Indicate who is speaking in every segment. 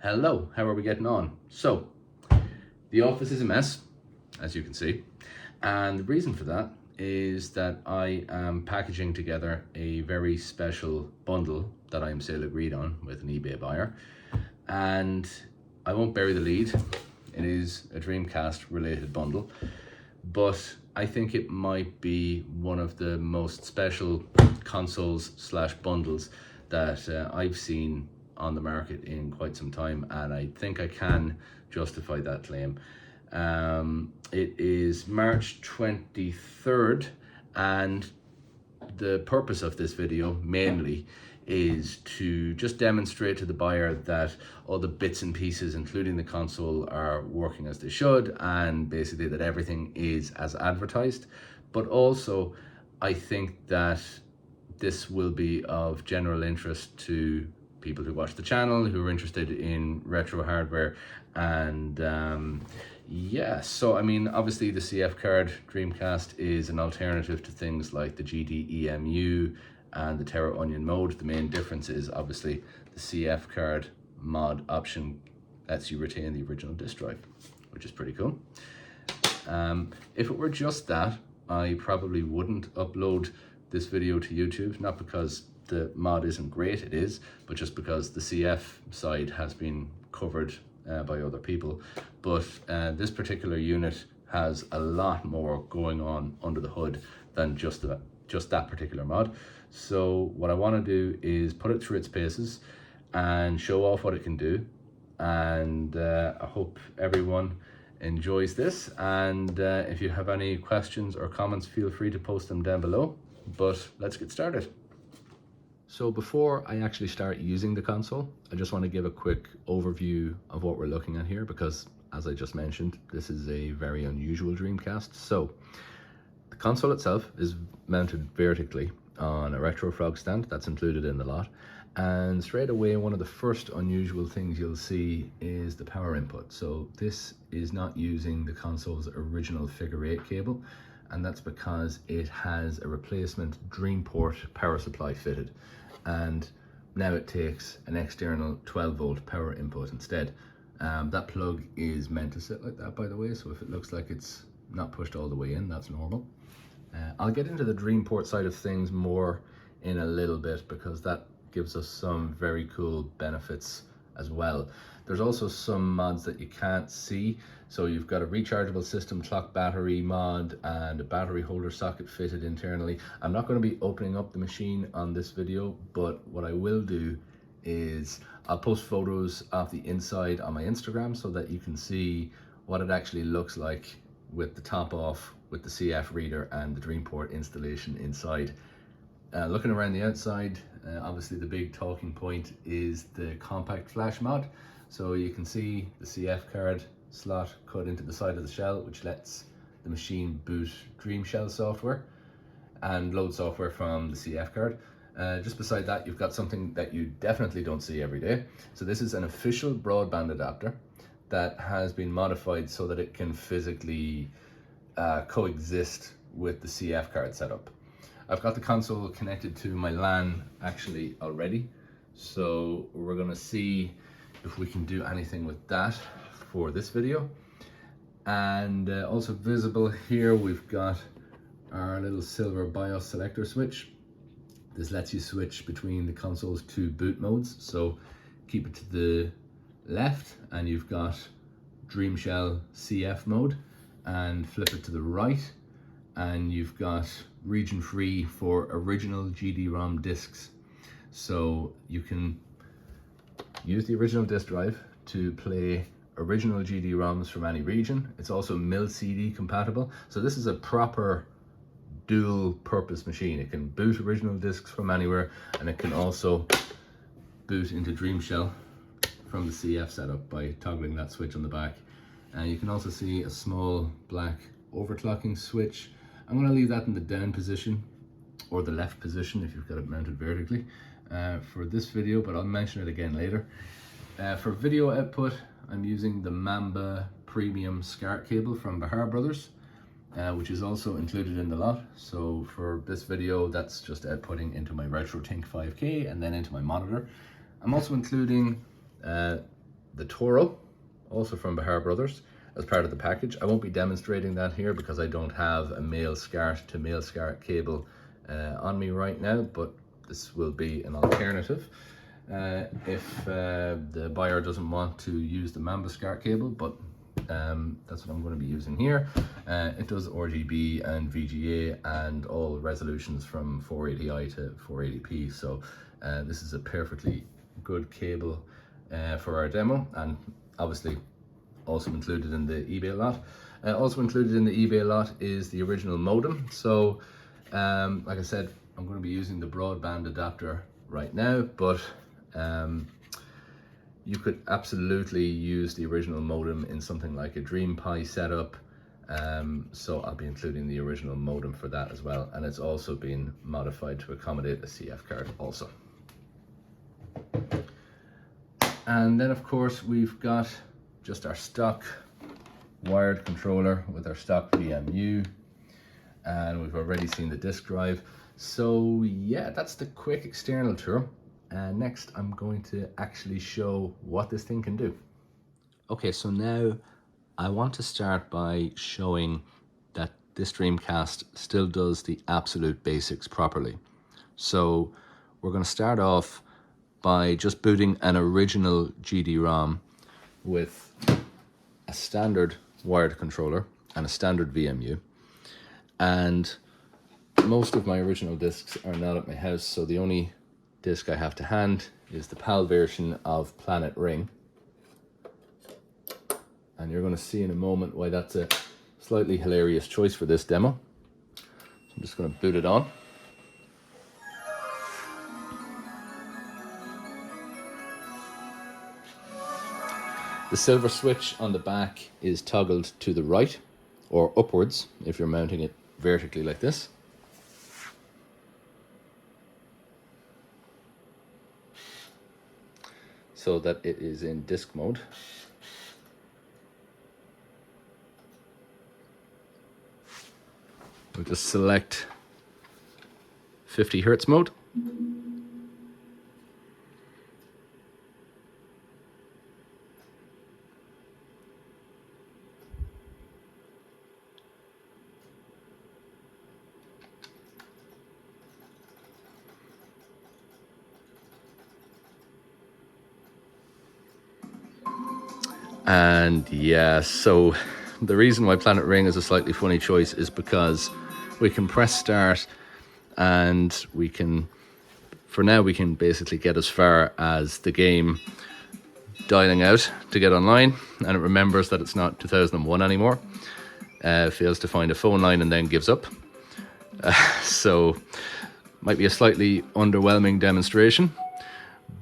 Speaker 1: Hello, how are we getting on? So, the office is a mess, as you can see, and the reason for that is that I am packaging together a very special bundle that I'm sale agreed on with an eBay buyer, and I won't bury the lead. It is a Dreamcast related bundle, but I think it might be one of the most special consoles slash bundles that I've seen on the market in quite some time, and I think I can justify that claim. It is March 23rd, and the purpose of this video mainly is to just demonstrate to the buyer that all the bits and pieces, including the console, are working as they should, and basically that everything is as advertised. But also, I think that this will be of general interest to people who watch the channel, who are interested in retro hardware. And yeah, so I mean, obviously the CF card Dreamcast is an alternative to things like the GD-EMU and the Terra Onion mode. The main difference is obviously the CF card mod option lets you retain the original disk drive, which is pretty cool. If it were just that, I probably wouldn't upload this video to YouTube, not because the mod isn't great, it is, but just because the CF side has been covered by other people. But this particular unit has a lot more going on under the hood than just that particular mod. So what I want to do is put it through its paces and show off what it can do. And I hope everyone enjoys this. And if you have any questions or comments, feel free to post them down below. But let's get started. So before I actually start using the console, I just want to give a quick overview of what we're looking at here, because as I just mentioned, this is a very unusual Dreamcast. So the console itself is mounted vertically on a retro frog stand that's included in the lot. And straight away, one of the first unusual things you'll see is the power input. So this is not using the console's original figure 8 cable, and that's because it has a replacement DreamPort power supply fitted. And now it takes an external 12-volt power input instead. That plug is meant to sit like that, by the way, so if it looks like it's not pushed all the way in, that's normal. I'll get into the DreamPort side of things more in a little bit, because that gives us some very cool benefits as well. There's also some mods that you can't see. So you've got a rechargeable system clock battery mod and a battery holder socket fitted internally. I'm not going to be opening up the machine on this video, but what I will do is I'll post photos of the inside on my Instagram so that you can see what it actually looks like with the top off, with the CF reader and the DreamPort installation inside. Looking around the outside, obviously the big talking point is the compact flash mod. So you can see the CF card slot cut into the side of the shell, which lets the machine boot DreamShell software and load software from the CF card. Just beside that, you've got something that you definitely don't see every day. So this is an official broadband adapter that has been modified so that it can physically coexist with the CF card setup. I've got the console connected to my LAN actually already, so we're gonna see if we can do anything with that for this video. And also visible here, we've got our little silver BIOS selector switch. This lets you switch between the console's two boot modes. So keep it to the left and you've got DreamShell CF mode, and flip it to the right and you've got region free for original GD-ROM discs. So you can use the original disk drive to play original GD-ROMs from any region. It's also mil-CD compatible. So this is a proper dual purpose machine. It can boot original discs from anywhere, and it can also boot into DreamShell from the CF setup by toggling that switch on the back. And you can also see a small black overclocking switch. I'm going to leave that in the down position or the left position if you've got it mounted vertically for this video, but I'll mention it again later. For video output, I'm using the Mamba Premium SCART cable from Bahar Brothers, which is also included in the lot. So for this video, that's just outputting into my RetroTink 5K and then into my monitor. I'm also including the Toro, also from Bahar Brothers, as part of the package. I won't be demonstrating that here because I don't have a male SCART to male SCART cable on me right now, but this will be an alternative if the buyer doesn't want to use the Mamba SCART cable, but that's what I'm going to be using here. It does RGB and VGA and all resolutions from 480i to 480p, so this is a perfectly good cable for our demo, and obviously also included in the eBay lot. Also included in the eBay lot is the original modem. So like I said, I'm going to be using the broadband adapter right now, but you could absolutely use the original modem in something like a DreamPie setup. So I'll be including the original modem for that as well, and it's also been modified to accommodate a CF card also. And then of course we've got just our stock wired controller with our stock VMU, and we've already seen the disk drive. So yeah, that's the quick external tour. And next I'm going to actually show what this thing can do. Okay, so now I want to start by showing that this Dreamcast still does the absolute basics properly. So we're going to start off by just booting an original GD-ROM with a standard wired controller and a standard VMU. And most of my original discs are not at my house, so the only disc I have to hand is the PAL version of Planet Ring. And you're going to see in a moment why that's a slightly hilarious choice for this demo. So I'm just going to boot it on. The silver switch on the back is toggled to the right or upwards if you're mounting it vertically like this. So that it is in disk mode. We'll just select 50 Hertz mode. And yeah, so the reason why Planet Ring is a slightly funny choice is because we can press start and we can, for now, we can basically get as far as the game dialing out to get online, and it remembers that it's not 2001 anymore, fails to find a phone line and then gives up. So might be a slightly underwhelming demonstration,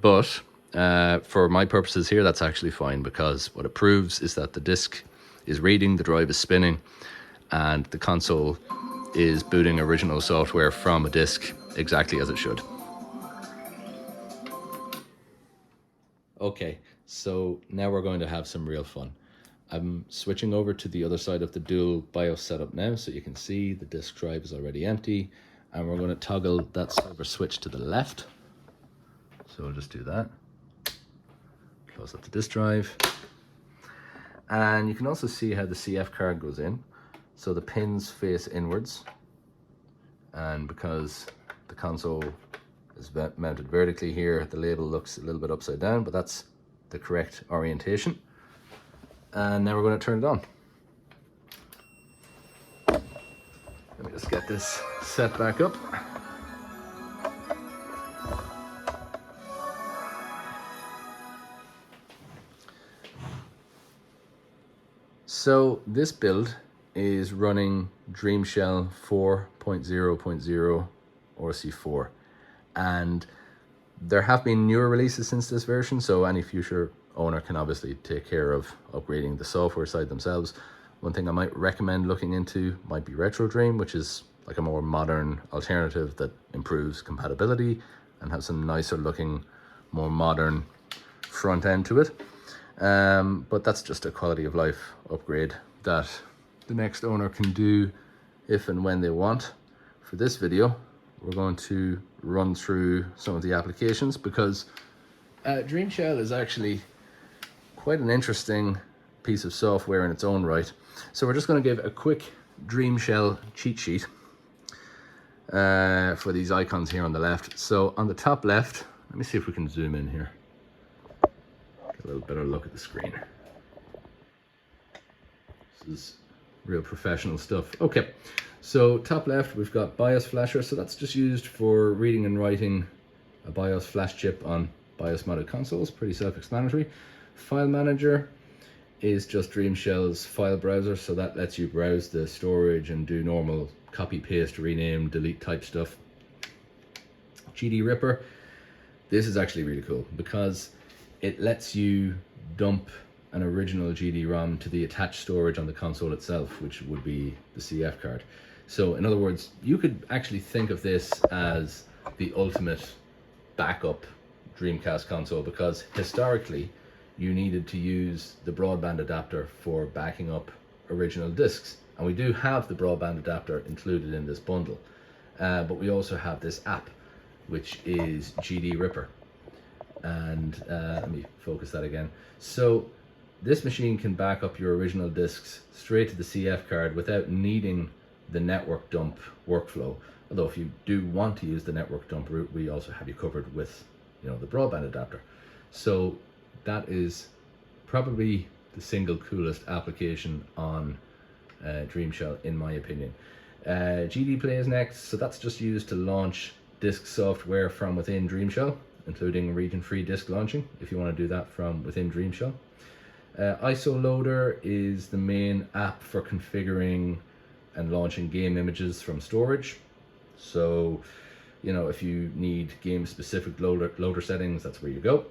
Speaker 1: but for my purposes here, that's actually fine, because what it proves is that the disk is reading, the drive is spinning, and the console is booting original software from a disk exactly as it should. Okay, so now we're going to have some real fun. I'm switching over to the other side of the dual BIOS setup now, so you can see the disk drive is already empty, and we're going to toggle that silver switch to the left. So we'll just do that. Close up the disk drive. And you can also see how the CF card goes in. So the pins face inwards, and because the console is mounted vertically here, the label looks a little bit upside down, but that's the correct orientation. And now we're going to turn it on. Let me just get this set back up. So this build is running DreamShell 4.0.0 RC4, and there have been newer releases since this version, so any future owner can obviously take care of upgrading the software side themselves. One thing I might recommend looking into might be RetroDream, which is like a more modern alternative that improves compatibility and has some nicer looking, more modern front end to it. But that's just a quality of life upgrade that the next owner can do if and when they want. For this video, we're going to run through some of the applications, because DreamShell is actually quite an interesting piece of software in its own right. So we're just going to give a quick DreamShell cheat sheet for these icons here on the left. So on the top left, let me see if we can zoom in here. Get a little better look at the screen. This is real professional stuff. Okay, so top left we've got BIOS flasher, so that's just used for reading and writing a BIOS flash chip on BIOS modded consoles, pretty self-explanatory. File manager is just DreamShell's file browser, so that lets you browse the storage and do normal copy, paste, rename, delete type stuff. GD Ripper, this is actually really cool because it lets you dump an original GD-ROM to the attached storage on the console itself, which would be the CF card. So in other words, you could actually think of this as the ultimate backup Dreamcast console, because historically you needed to use the broadband adapter for backing up original discs, and we do have the broadband adapter included in this bundle, but we also have this app which is GD Ripper, and let me focus that again. So this machine can back up your original discs straight to the CF card without needing the network dump workflow, although if you do want to use the network dump route, we also have you covered with, you know, the broadband adapter. So that is probably the single coolest application on DreamShell, in my opinion. GD Play is next, so that's just used to launch disk software from within DreamShell, including region-free disk launching, if you want to do that from within DreamShell. ISO Loader is the main app for configuring and launching game images from storage. So, you know, if you need game-specific loader settings, that's where you go.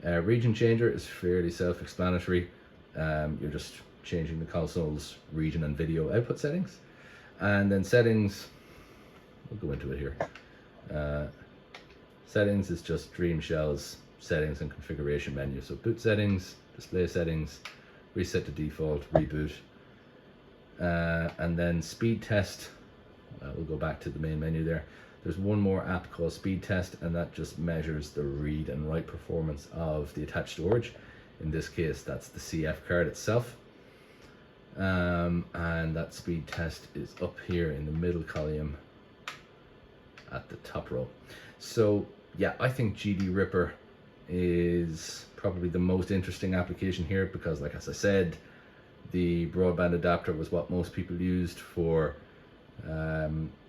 Speaker 1: Region Changer is fairly self-explanatory. You're just changing the console's region and video output settings. And then settings, we'll go into it here. Settings is just DreamShell's settings and configuration menu. So boot settings, display settings, reset to default, reboot. And then speed test, we'll go back to the main menu there. There's one more app called Speed Test, and that just measures the read and write performance of the attached storage. In this case, that's the CF card itself. And that speed test is up here in the middle column at the top row. So yeah, I think GD Ripper is probably the most interesting application here because, like as I said, the broadband adapter was what most people used for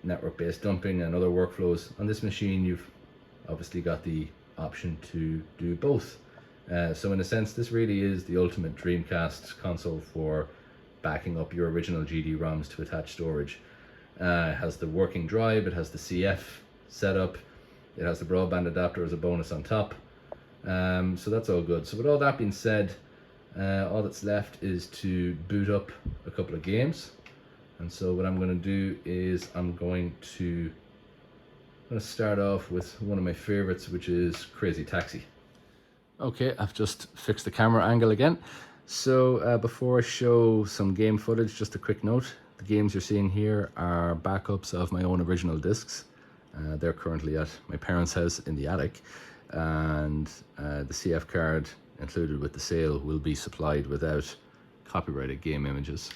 Speaker 1: network-based dumping and other workflows. On this machine, you've obviously got the option to do both. So in a sense, this really is the ultimate Dreamcast console for backing up your original GD-ROMs to attach storage. It has the working drive, it has the CF setup, it has the broadband adapter as a bonus on top. So that's all good. So with all that being said, all that's left is to boot up a couple of games. And so what I'm going to do is I'm going to start off with one of my favorites, which is Crazy Taxi. Okay, I've just fixed the camera angle again. So before I show some game footage, just a quick note. The games you're seeing here are backups of my own original discs. They're currently at my parents' house in the attic. And the CF card included with the sale will be supplied without copyrighted game images.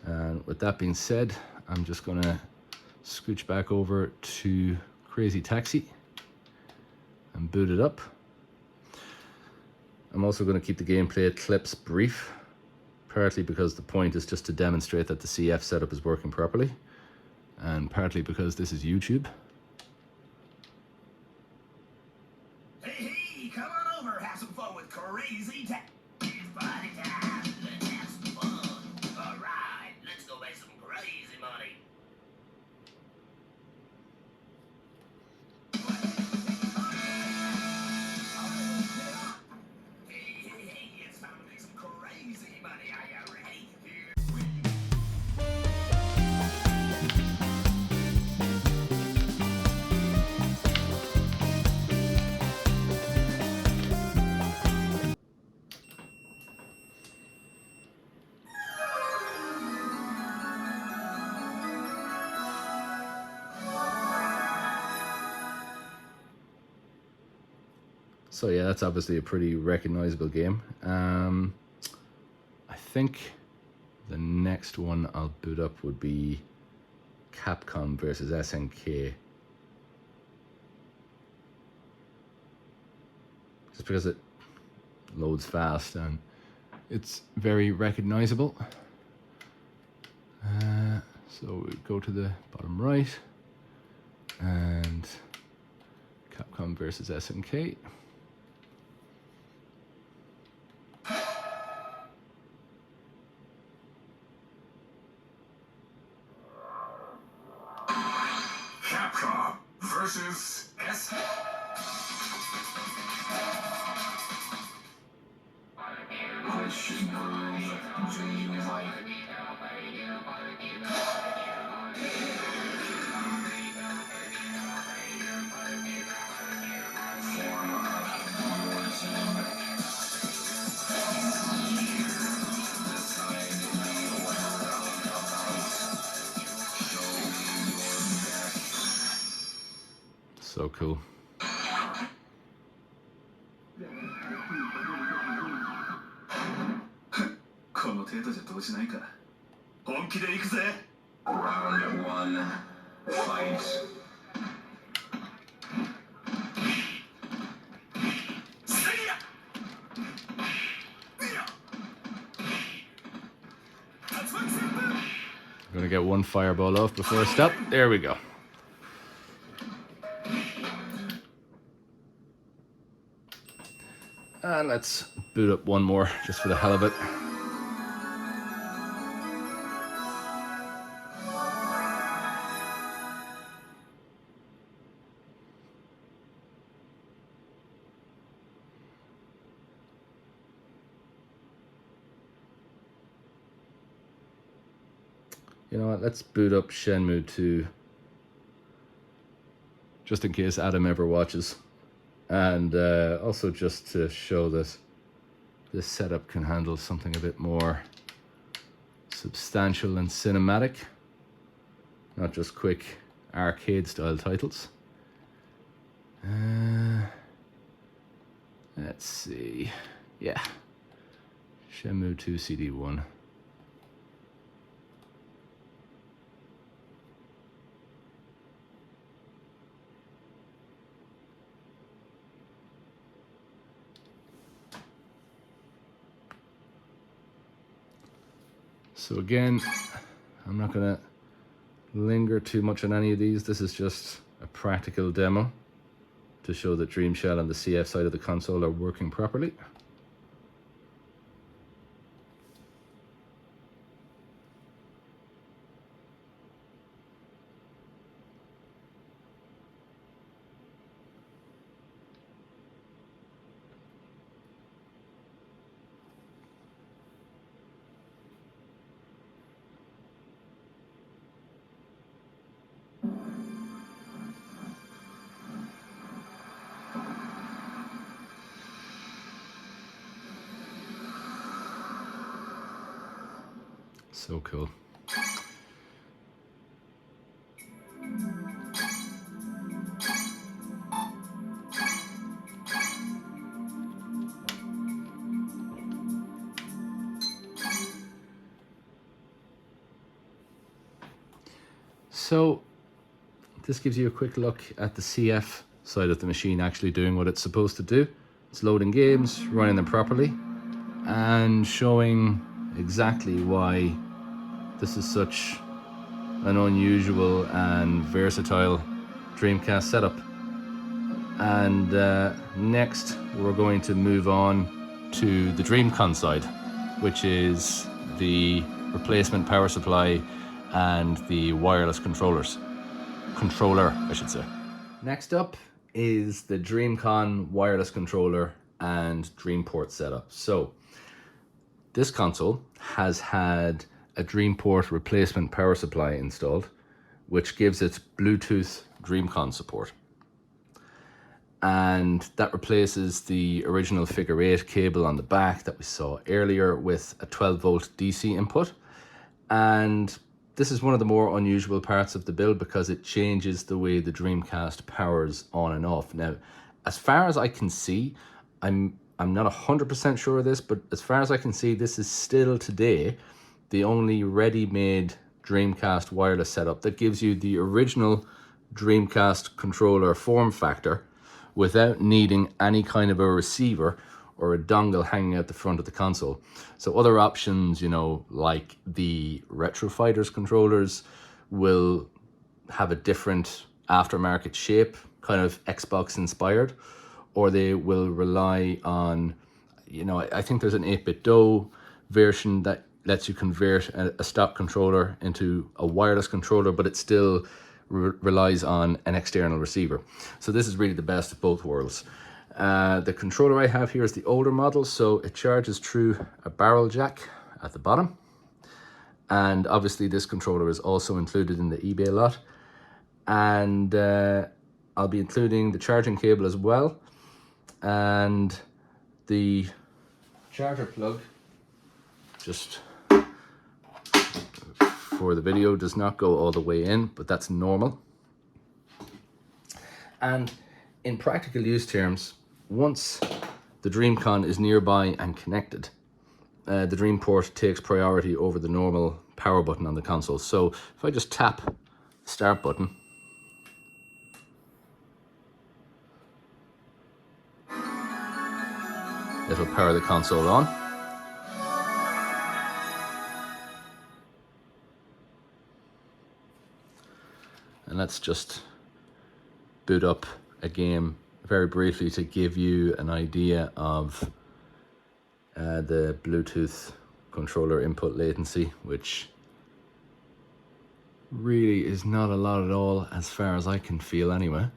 Speaker 1: And with that being said, I'm just going to scooch back over to Crazy Taxi and boot it up. I'm also going to keep the gameplay clips brief, partly because the point is just to demonstrate that the CF setup is working properly, and partly because this is YouTube.
Speaker 2: Hey, come on over, have some fun with Crazy Taxi. It's party time, let's have some fun. All right, let's go make some crazy money. Hey, it's time to make some crazy money. Are you ready?
Speaker 1: So yeah, that's obviously a pretty recognizable game. I think the next one I'll boot up would be Capcom versus SNK. Just because it loads fast and it's very recognizable. So we go to the bottom right and Capcom versus SNK.
Speaker 2: Capcom versus S.
Speaker 1: So cool.
Speaker 2: この程度じゃ動じないか。本気で行くぜ。Round 1 fight.
Speaker 1: I'm gonna get one fireball off before I stop. There we go. And let's boot up one more just for the hell of it. You know what, let's boot up Shenmue 2. Just in case Adam ever watches. And also just to show that this setup can handle something a bit more substantial and cinematic. Not just quick arcade style titles. Let's see. Yeah. Shenmue 2 CD1. So again, I'm not gonna linger too much on any of these. This is just a practical demo to show that DreamShell and the CF side of the console are working properly. So cool. So this gives you a quick look at the CF side of the machine actually doing what it's supposed to do. It's loading games, running them properly, and showing exactly why this is such an unusual and versatile Dreamcast setup. And next we're going to move on to the DreamConn side, which is the replacement power supply and the wireless controller, I should say. Next up is the DreamConn wireless controller and DreamPort setup. So this console has had a DreamPort replacement power supply installed, which gives it Bluetooth DreamConn support. And that replaces the original figure 8 cable on the back that we saw earlier with a 12 volt DC input. And this is one of the more unusual parts of the build because it changes the way the Dreamcast powers on and off. Now, as far as I can see, I'm not 100% sure of this, but as far as I can see, this is still today the only ready-made Dreamcast wireless setup that gives you the original Dreamcast controller form factor without needing any kind of a receiver or a dongle hanging out the front of the console. So other options, you know, like the Retro Fighters controllers will have a different aftermarket shape, kind of Xbox inspired, or they will rely on, you know, I think there's an 8-bit DOE version that lets you convert a stock controller into a wireless controller, but it still relies on an external receiver. So this is really the best of both worlds. The controller I have here is the older model, so it charges through a barrel jack at the bottom. And obviously this controller is also included in the eBay lot. And I'll be including the charging cable as well. And the charger plug, just for the video, does not go all the way in, but that's normal. And in practical use terms, once the DreamConn is nearby and connected, the DreamPort takes priority over the normal power button on the console. So if I just tap the start button, it'll power the console on. And let's just boot up a game very briefly to give you an idea of the Bluetooth controller input latency, which really is not a lot at all as far as I can feel anyway.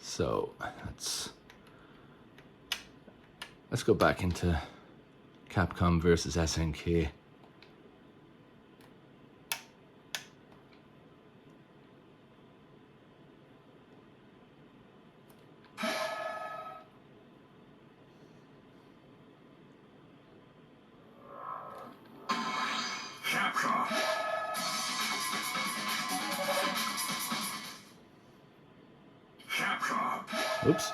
Speaker 1: So let's go back into Capcom versus SNK. Oops.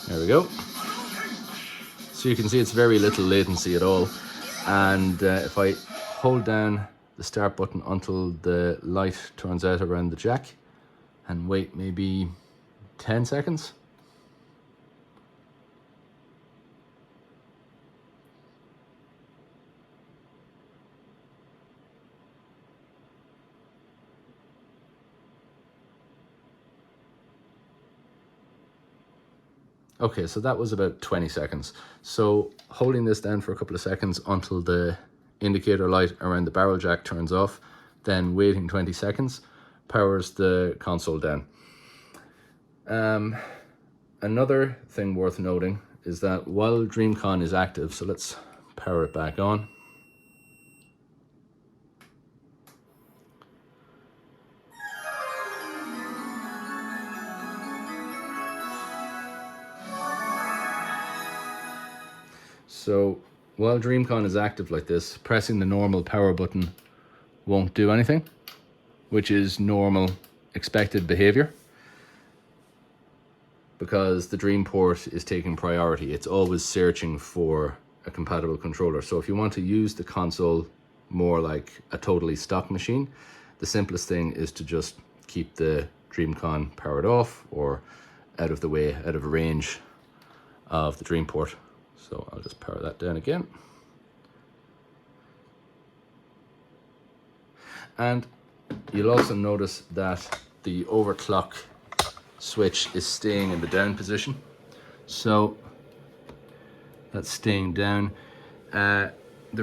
Speaker 1: There we go. So you can see it's very little latency at all. And if I hold down the start button until the light turns out around the jack and wait maybe 10 seconds. Okay, so that was about 20 seconds. So holding this down for a couple of seconds until the indicator light around the barrel jack turns off, then waiting 20 seconds, powers the console down. Another thing worth noting is that while DreamConn is active, so let's power it back on. So while DreamConn is active like this, pressing the normal power button won't do anything, which is normal, expected behavior, because the DreamPort is taking priority. It's always searching for a compatible controller. So if you want to use the console more like a totally stock machine, the simplest thing is to just keep the DreamConn powered off or out of the way, out of range of the DreamPort. So I'll just power that down again. And you'll also notice that the overclock switch is staying in the down position. So that's staying down. The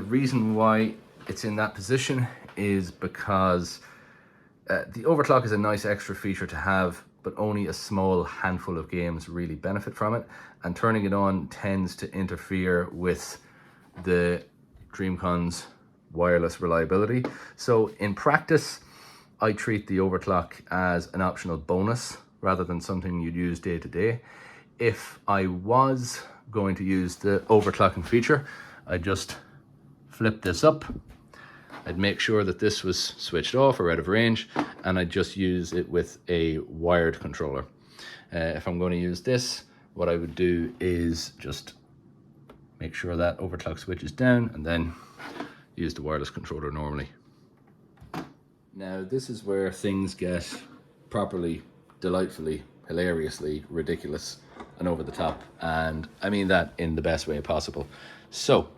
Speaker 1: reason why it's in that position is because the overclock is a nice extra feature to have, but only a small handful of games really benefit from it, and turning it on tends to interfere with the DreamConn's wireless reliability. So in practice, I treat the overclock as an optional bonus rather than something you'd use day to day. If I was going to use the overclocking feature, I'd just flip this up. I'd make sure that this was switched off or out of range, and I'd just use it with a wired controller. If I'm going to use this, what I would do is just make sure that overclock switch is down and then use the wireless controller normally. Now this is where things get properly, delightfully, hilariously ridiculous and over the top, and I mean that in the best way possible. So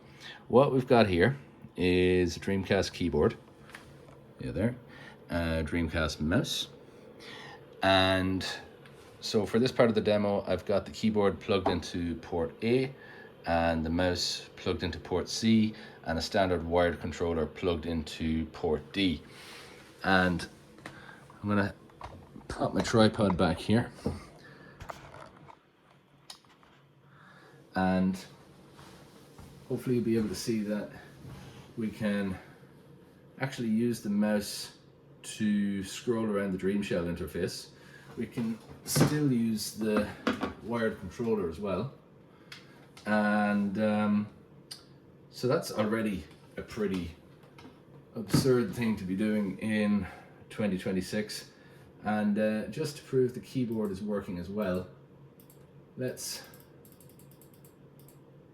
Speaker 1: what we've got here is a Dreamcast keyboard, there, a Dreamcast mouse, and so for this part of the demo I've got the keyboard plugged into port A and the mouse plugged into port C and a standard wired controller plugged into port D. And I'm gonna pop my tripod back here, and hopefully you'll be able to see that we can actually use the mouse to scroll around the DreamShell interface. We can still use the wired controller as well. And so that's already a pretty absurd thing to be doing in 2026. And just to prove the keyboard is working as well, let's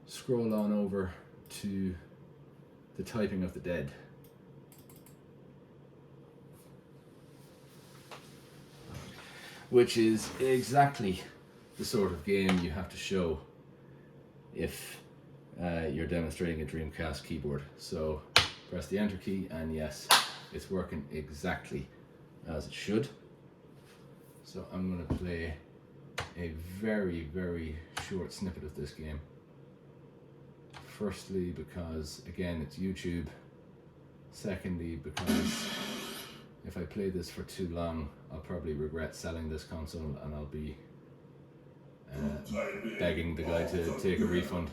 Speaker 1: scroll on over to the typing of the dead. Which is exactly the sort of game you have to show if you're demonstrating a Dreamcast keyboard. So press the enter key and yes, it's working exactly as it should. So I'm going to play a very, very short snippet of this game. Firstly, because again, it's YouTube. Secondly, because if I play this for too long, I'll probably regret selling this console and I'll be begging the guy to take a refund.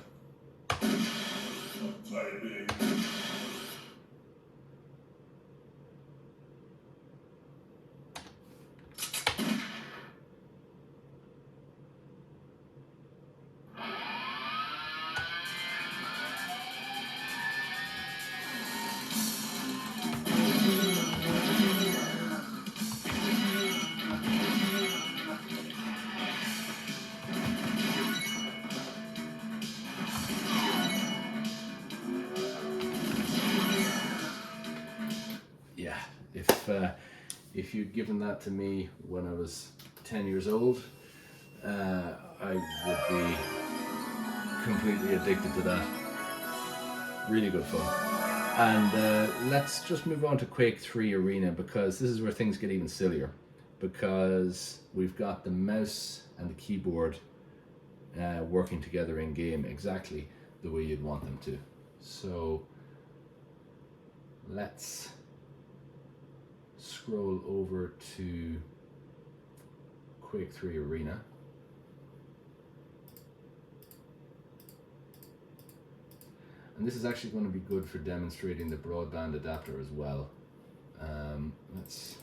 Speaker 1: If you'd given that to me when I was 10 years old, I would be completely addicted to that. Really good fun. And let's just move on to Quake 3 Arena, because this is where things get even sillier, because we've got the mouse and the keyboard working together in game exactly the way you'd want them to. So let's scroll over to Quake 3 Arena. And this is actually going to be good for demonstrating the broadband adapter as well. Let's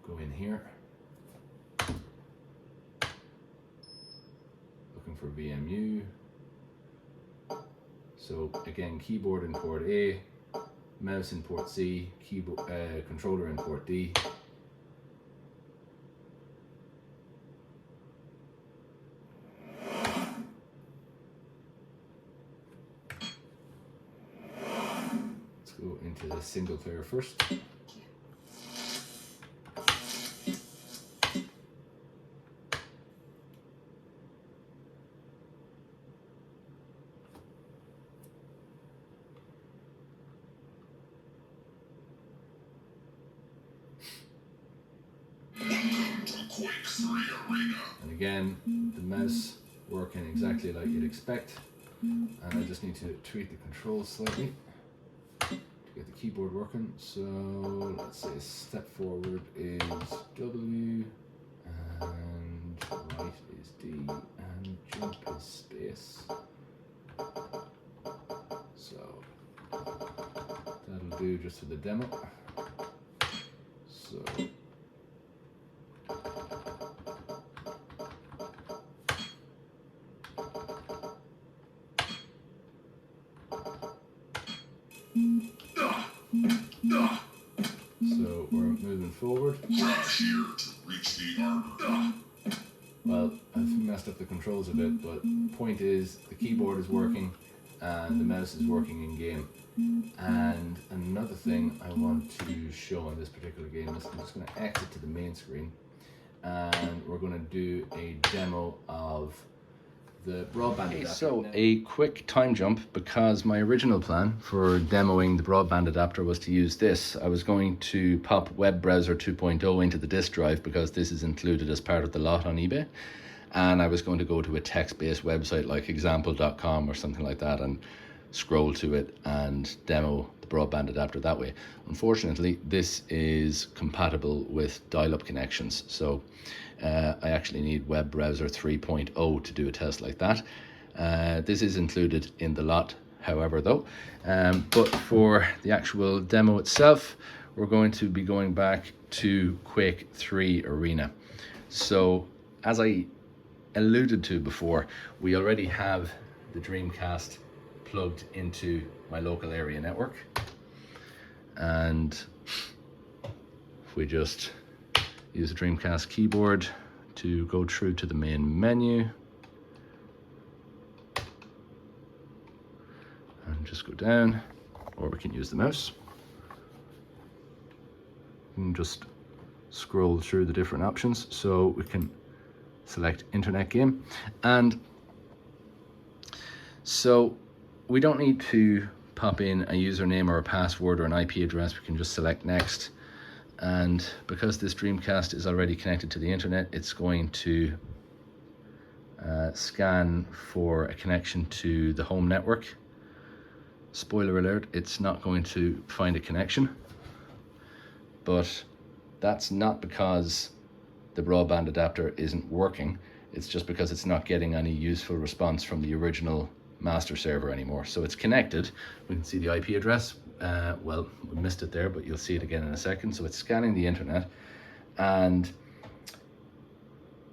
Speaker 1: go in here. Looking for VMU. So again, keyboard in port A, mouse in port C, keyboard controller in port D. Let's go into the single player first. And again, the mouse working exactly like you'd expect. And I just need to tweak the controls slightly to get the keyboard working. So let's say step forward is W, and right is D, and jump is space. So that'll do just for the demo. So we're moving forward.
Speaker 2: Grab here to reach the armor.
Speaker 1: Well, I've messed up the controls a bit, but point is the keyboard is working and the mouse is working in game. And another thing I want to show on this particular game is I'm just going to exit to the main screen, and we're going to do a demo of the broadband adapter. So a quick time jump, because my original plan for demoing the broadband adapter was to use this. I was going to pop Web Browser 2.0 into the disk drive because this is included as part of the lot on eBay, and I was going to go to a text-based website like example.com or something like that and scroll to it and demo the broadband adapter that way. Unfortunately, this is compatible with dial-up connections, so I actually need Web Browser 3.0 to do a test like that. This is included in the lot, however, though. But for the actual demo itself, we're going to be going back to Quake 3 Arena. So, as I alluded to before, we already have the Dreamcast plugged into my local area network, and if we just use the Dreamcast keyboard to go through to the main menu and just go down, or we can use the mouse and just scroll through the different options. So we can select internet game, and so we don't need to pop in a username or a password or an IP address. We can just select next, and because this Dreamcast is already connected to the internet, it's going to scan for a connection to the home network. Spoiler alert, it's not going to find a connection, but that's not because the broadband adapter isn't working. It's just because it's not getting any useful response from the original master server anymore. So it's connected. We can see the IP address. Well, we missed it there, but you'll see it again in a second. So it's scanning the internet, and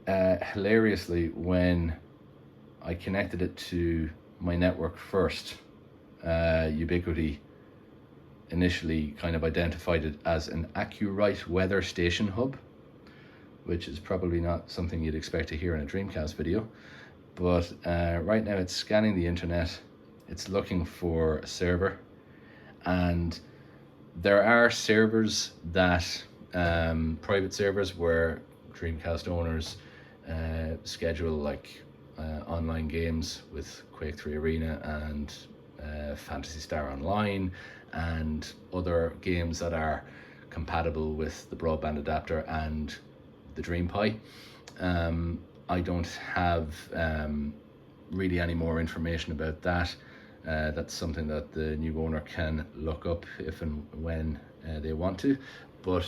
Speaker 1: hilariously, when I connected it to my network first, Ubiquiti initially kind of identified it as an AccuRite weather station hub, which is probably not something you'd expect to hear in a Dreamcast video. But right now it's scanning the internet, it's looking for a server, and there are servers that, private servers where Dreamcast owners schedule like online games with Quake 3 Arena and Phantasy Star Online and other games that are compatible with the broadband adapter and the DreamPie. I don't have really any more information about that. That's something that the new owner can look up if and when they want to, but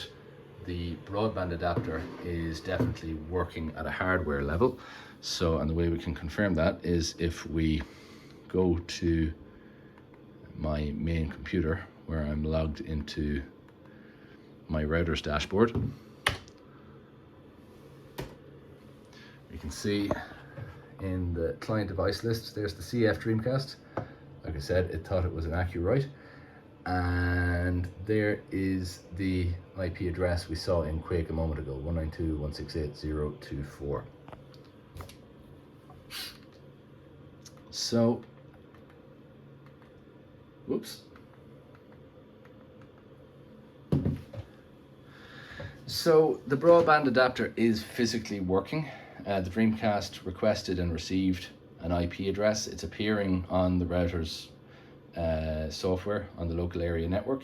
Speaker 1: the broadband adapter is definitely working at a hardware level. So, and the way we can confirm that is if we go to my main computer where I'm logged into my router's dashboard. You can see in the client device list, there's the CF Dreamcast. Like I said, it thought it was an AccuRite. And there is the IP address we saw in Quake a moment ago, 192.168.0.24. So, whoops. So the broadband adapter is physically working. The Dreamcast requested and received an IP address. It's appearing on the router's software on the local area network,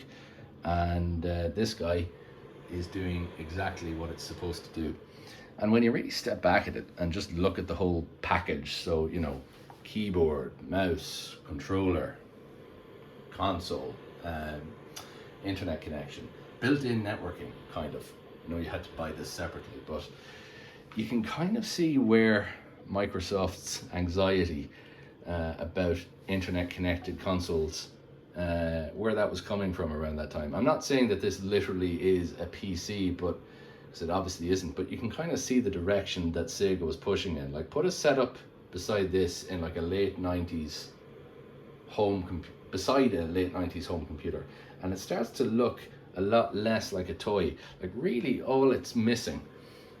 Speaker 1: and this guy is doing exactly what it's supposed to do. And when you really step back at it and just look at the whole package, so, you know, keyboard, mouse, controller, console, internet connection, built-in networking, kind of. You know, you had to buy this separately, but you can kind of see where Microsoft's anxiety about internet connected consoles, where that was coming from around that time. I'm not saying that this literally is a PC, but because it obviously isn't, but you can kind of see the direction that Sega was pushing in. Like, put a setup beside this in like a late 90s beside a late 90s home computer, and it starts to look a lot less like a toy. Like, really all it's missing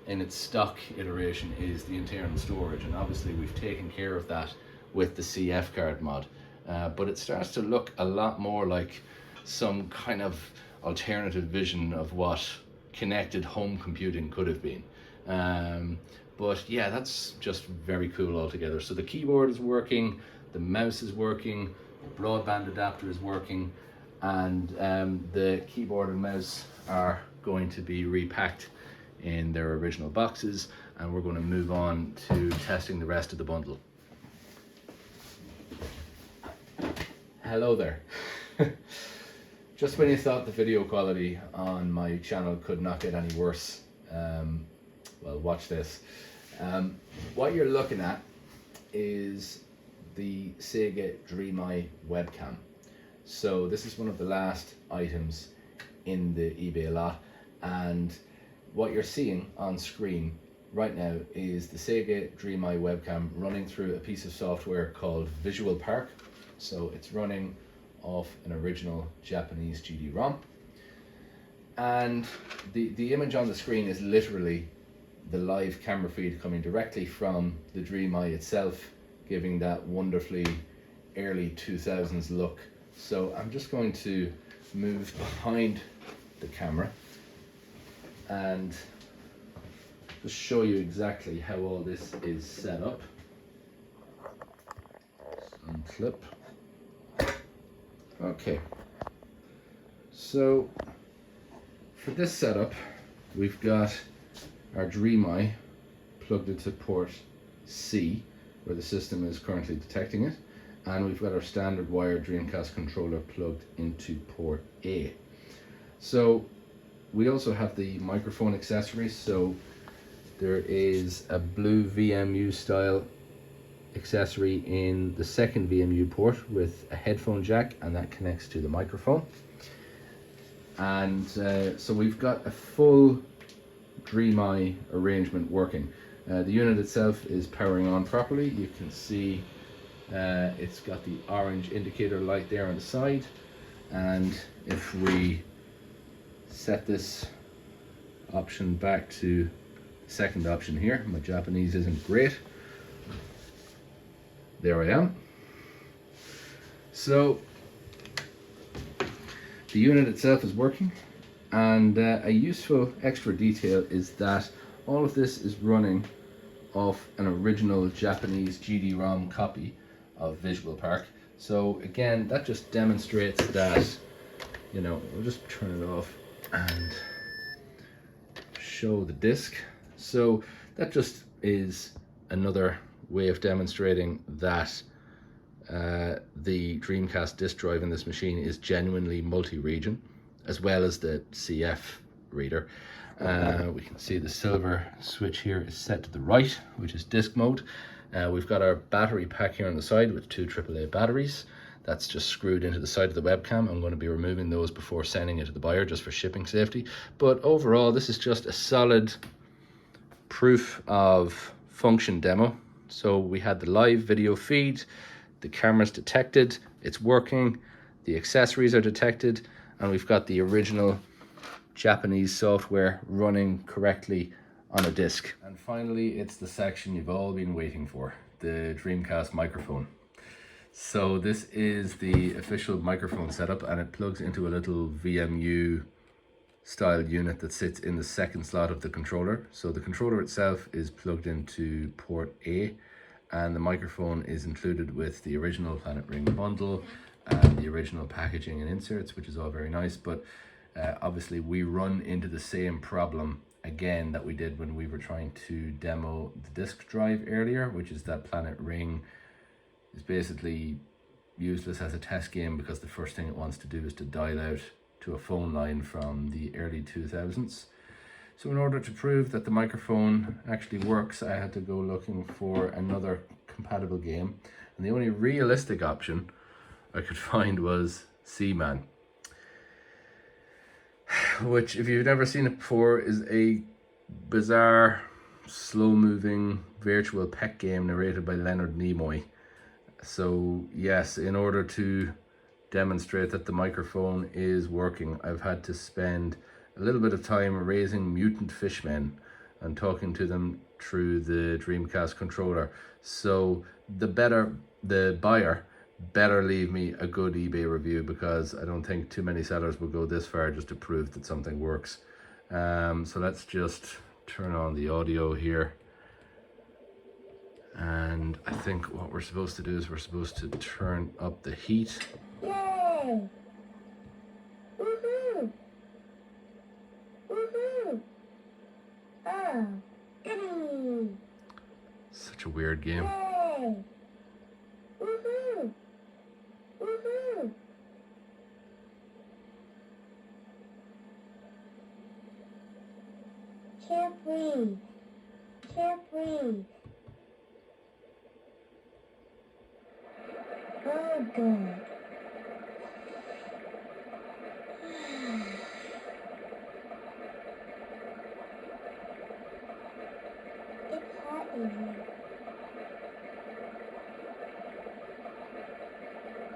Speaker 1: in its stock iteration is the internal storage, and obviously we've taken care of that with the CF card mod, but it starts to look a lot more like some kind of alternative vision of what connected home computing could have been. But yeah, that's just very cool altogether. So the keyboard is working, the mouse is working, the broadband adapter is working, and the keyboard and mouse are going to be repacked in their original boxes, and we're going to move on to testing the rest of the bundle. Hello there. Just when you thought the video quality on my channel could not get any worse, well, watch this. What you're looking at is the Sega DreamEye webcam. So this is one of the last items in the eBay lot, and what you're seeing on screen right now is the Sega DreamEye webcam running through a piece of software called Visual Park. So it's running off an original Japanese GD-ROM, and the image on the screen is literally the live camera feed coming directly from the DreamEye itself, giving that wonderfully early 2000s look. So I'm just going to move behind the camera and just show you exactly how all this is set up. Unclip. Okay, so for this setup, we've got our DreamEye plugged into port C, where the system is currently detecting it, and we've got our standard wired Dreamcast controller plugged into port A. So we also have the microphone accessories. So there is a blue VMU style accessory in the second VMU port with a headphone jack, and that connects to the microphone. And so we've got a full DreamEye arrangement working. The unit itself is powering on properly. You can see it's got the orange indicator light there on the side, and if we set this option back to the second option here, my Japanese isn't great. There I am. So the unit itself is working, and a useful extra detail is that all of this is running off an original Japanese GD-ROM copy of Visual Park. So again, that just demonstrates that, you know, we'll just turn it off and show the disc. So that just is another way of demonstrating that the Dreamcast disk drive in this machine is genuinely multi-region, as well as the CF reader. We can see the silver switch here is set to the right, which is disk mode. We've got our battery pack here on the side with 2 AAA batteries. That's just screwed into the side of the webcam. I'm going to be removing those before sending it to the buyer, just for shipping safety. But overall, this is just a solid proof of function demo. So we had the live video feed, the camera's detected, it's working, the accessories are detected, and we've got the original Japanese software running correctly on a disc. And finally, it's the section you've all been waiting for, the Dreamcast microphone. So this is the official microphone setup, and it plugs into a little VMU style unit that sits in the second slot of the controller. So the controller itself is plugged into port A, and the microphone is included with the original Planet Ring bundle and the original packaging and inserts, which is all very nice. But obviously we run into the same problem again that we did when we were trying to demo the disk drive earlier, which is that Planet Ring is basically useless as a test game because the first thing it wants to do is to dial out to a phone line from the early 2000s. So in order to prove that the microphone actually works, I had to go looking for another compatible game, and the only realistic option I could find was Seaman, which, if you've never seen it before, is a bizarre, slow-moving virtual pet game narrated by Leonard Nimoy. So yes, in order to demonstrate that the microphone is working, I've had to spend a little bit of time raising mutant fishmen and talking to them through the Dreamcast controller. So the buyer better leave me a good eBay review, because I don't think too many sellers will go this far just to prove that something works. So let's just turn on the audio here. And I think what we're supposed to do is we're supposed to turn up the heat.
Speaker 3: Yay! Woohoo! Woohoo! Oh, goody!
Speaker 1: Such a weird game.
Speaker 3: Yay! Woohoo! Woohoo! Can't breathe. Can't breathe. Oh, good. It's hot in here.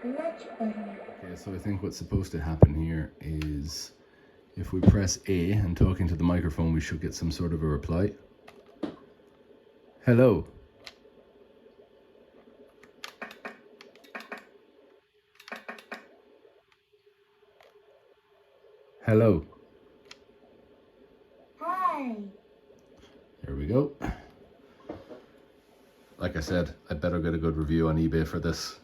Speaker 3: Much better.
Speaker 1: Okay, so I think what's supposed to happen here is if we press A and talk into the microphone, we should get some sort of a reply. Hello. Hello.
Speaker 3: Hi.
Speaker 1: There we go. Like I said, I better get a good review on eBay for this.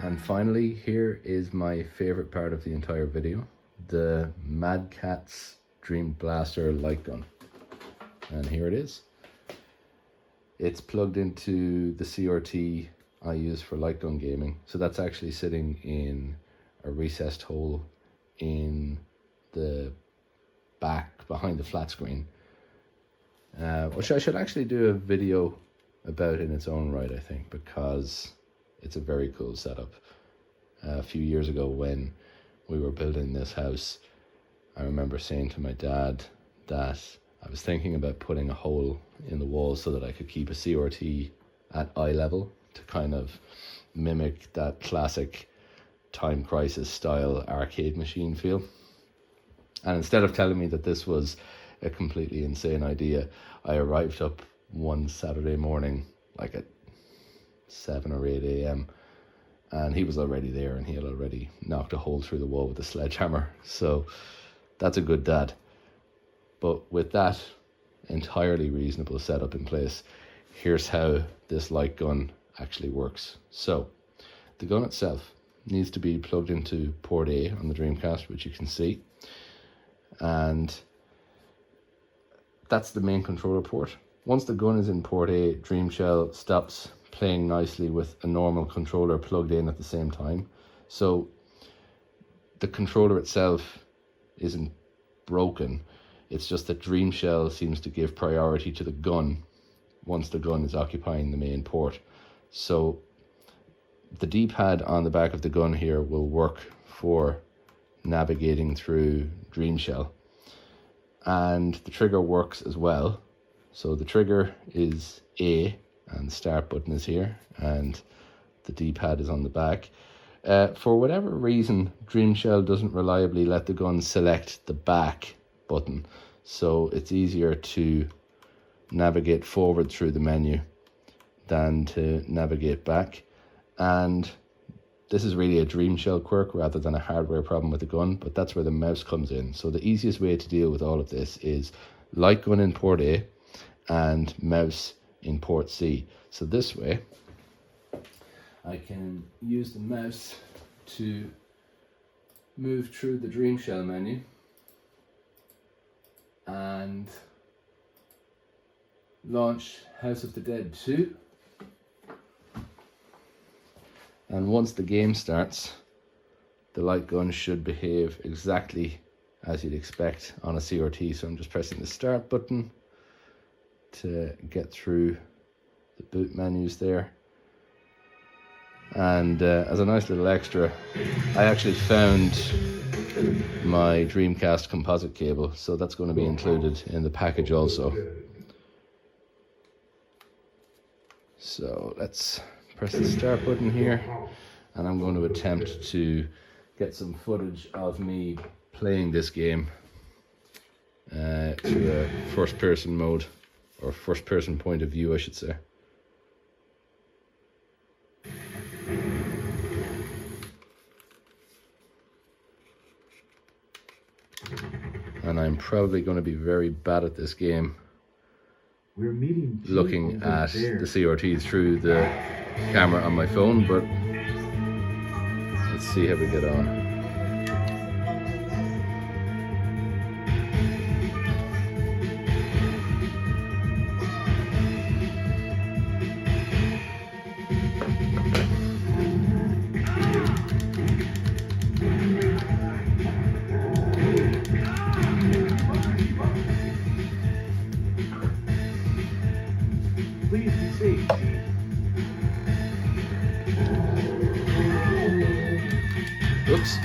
Speaker 1: And finally, here is my favorite part of the entire video, the Mad Catz Dream Blaster light gun. And here it is. It's plugged into the CRT I use for light gun gaming. So that's actually sitting in a recessed hole in the back behind the flat screen, which I should actually do a video about in its own right, I think, because it's a very cool setup. A few years ago when we were building this house, I remember saying to my dad that I was thinking about putting a hole in the wall so that I could keep a CRT at eye level to kind of mimic that classic Time Crisis style arcade machine feel. And instead of telling me that this was a completely insane idea, I arrived up one Saturday morning, like at 7 or 8 a.m. and he was already there, and he had already knocked a hole through the wall with a sledgehammer. So that's a good dad. But with that entirely reasonable setup in place, here's how this light gun actually works. So the gun itself needs to be plugged into port A on the Dreamcast, which you can see. And that's the main controller port. Once the gun is in port A, DreamShell stops playing nicely with a normal controller plugged in at the same time. So the controller itself isn't broken. It's just that DreamShell seems to give priority to the gun once the gun is occupying the main port. So the D-pad on the back of the gun here will work for navigating through DreamShell. And the trigger works as well. So the trigger is A, and the start button is here, and the D-pad is on the back. For whatever reason, DreamShell doesn't reliably let the gun select the back button, so it's easier to navigate forward through the menu than to navigate back. And this is really a DreamShell quirk rather than a hardware problem with the gun, but that's where the mouse comes in. So the easiest way to deal with all of this is light gun in port A and mouse in port C. So this way, I can use the mouse to move through the DreamShell menu and launch House of the Dead 2. And once the game starts, the light gun should behave exactly as you'd expect on a CRT. So I'm just pressing the start button to get through the boot menus there. And as a nice little extra, I actually found my Dreamcast composite cable, so that's going to be included in the package also. So let's press the start button here, and I'm going to attempt to get some footage of me playing this game through a first person mode, or first person point of view I should say. And I'm probably going to be very bad at this game, looking at the CRT through the camera on my phone, but let's see how we get on.
Speaker 4: Please be safe.
Speaker 1: Oops.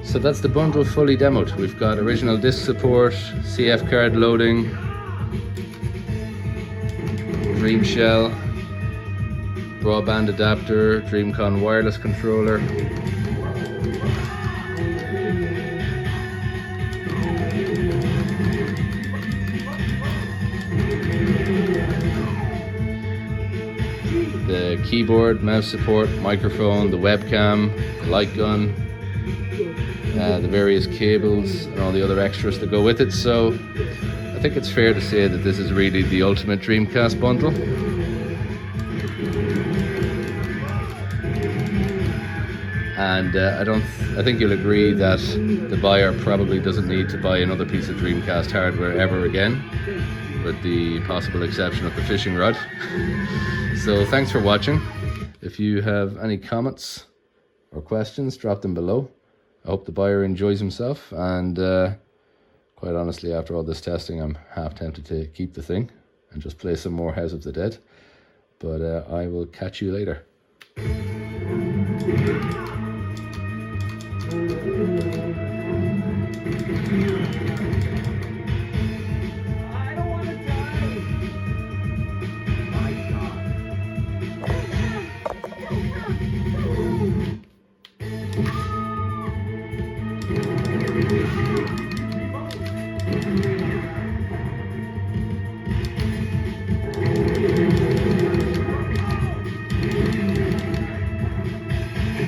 Speaker 1: So that's the bundle fully demoed. We've got original disc support, CF card loading, DreamShell, Broadband adapter, DreamConn wireless controller, the keyboard, mouse support, microphone, the webcam, the light gun, the various cables and all the other extras that go with it. So I think it's fair to say that this is really the ultimate Dreamcast bundle. And I think you'll agree that the buyer probably doesn't need to buy another piece of Dreamcast hardware ever again, with the possible exception of the fishing rod. So thanks for watching. If you have any comments or questions, drop them below. I hope the buyer enjoys himself, and quite honestly, after all this testing, I'm half tempted to keep the thing and just play some more House of the Dead. But I will catch you later.